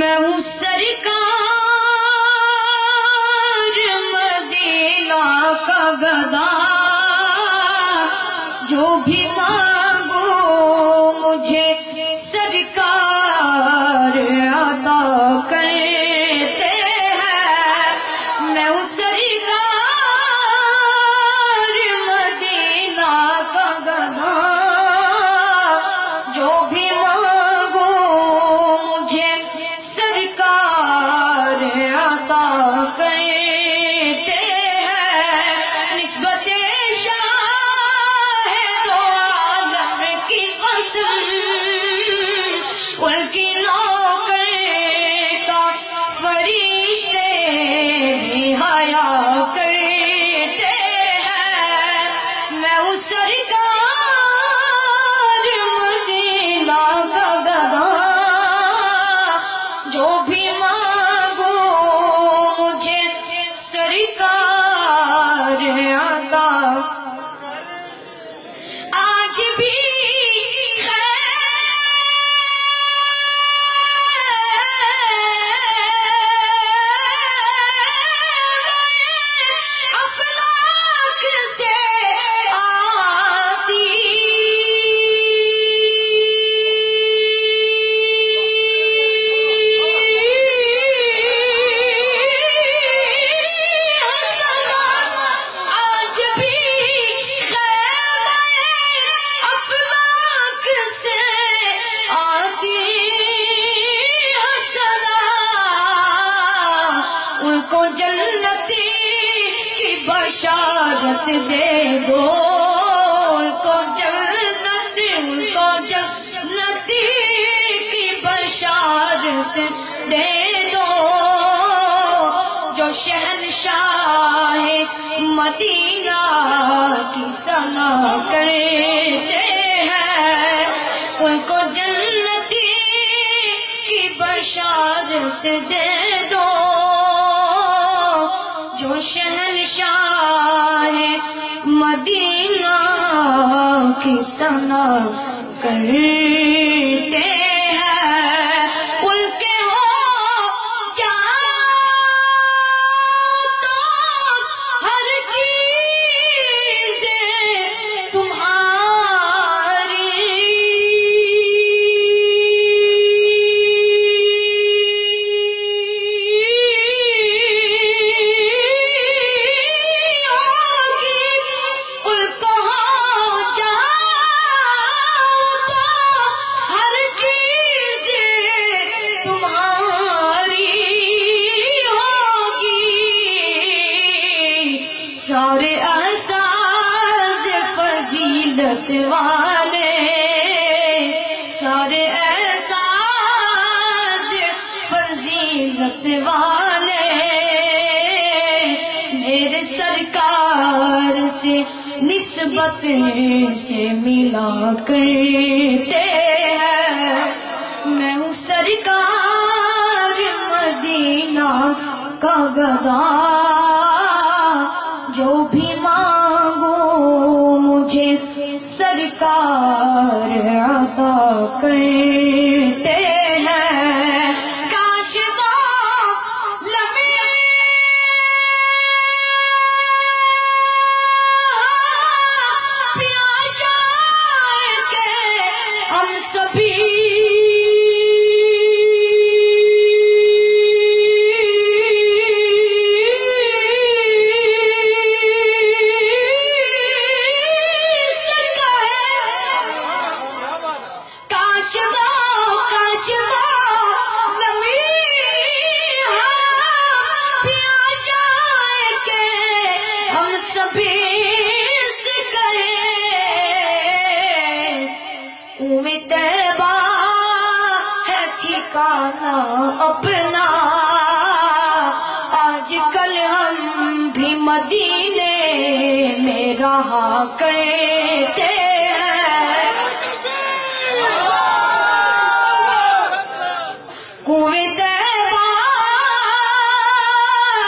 میں ہوں سرکار مدینہ کا گدا، جو بھی مانگو مجھے سرکار عطا کرتے ہیں۔ میں ہوں سرکار مدینہ کا گدا، جو بھی مانگو مجھے سرکار عطا کرتے ہیں۔ نسبت شاہ دو عالم کی قسم، ان کی نوکر کا فرشتے بھی حیا کرتے ہیں۔ میں ہوں سرکار مدینہ کا گدا، جو بھی مانگو مجھے سرکار عطا۔ آج بھی افلاک سے آتی صدا، آج بھی افلاک سے آتی صدا، ان کو جنتی کی بشارت دے دو، ان کو جنتی کی بشارت دے دو، جو شہنشاہ مدینہ کی ثنا کرتے ہیں۔ ان کو جنتی کی بشارت دے دو، جو شہنشاہ مدینہ کی ثنا کرتے ہیں۔ ان کے ہو جاؤ تو ہر چیز تمہاری ہوگی، ان کو ہو جاؤ تو ہر چیز تمہاری ہوگی۔ سارے احساس فضیلت والے، سارے احساس فضیلت والے میرے سرکار سے نسبت سے ملا کرتے ہیں۔ میں ہوں سرکار مدینہ کا گدا، جو بھی مانگو مجھے سرکار عطا کرتے ہیں۔ کاش وہ لمحے پیا جائے کہ ہم سبھی ٹھکانا اپنا، آج کل ہم بھی مدینے میں رہا کرتے ہیں۔ کنویں طیبہ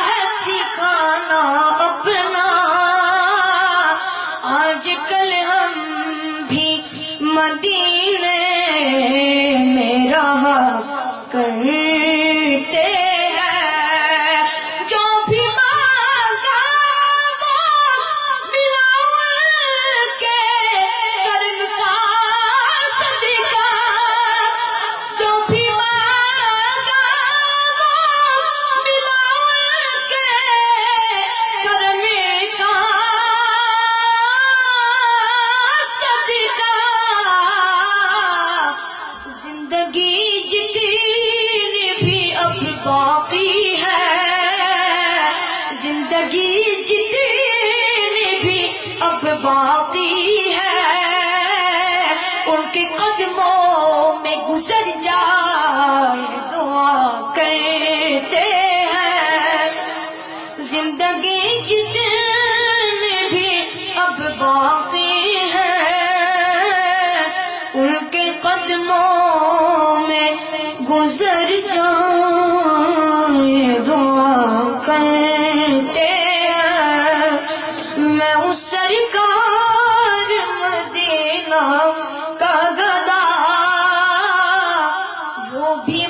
ہے ٹھکانا اپنا، آج کل ہم بھی مدینے میں رہا کرتے باقی ہے، زندگی جتنی بھی اب باقی ہے، ان کے قدموں میں گزر جائے دعا کرتے ہیں۔ زندگی جتنی بھی اب باقی ہے، ان کے قدموں میں گزر جائے دعا کرتے ہیں۔ میں اس سرکار مدینہ کا گدا جو بھی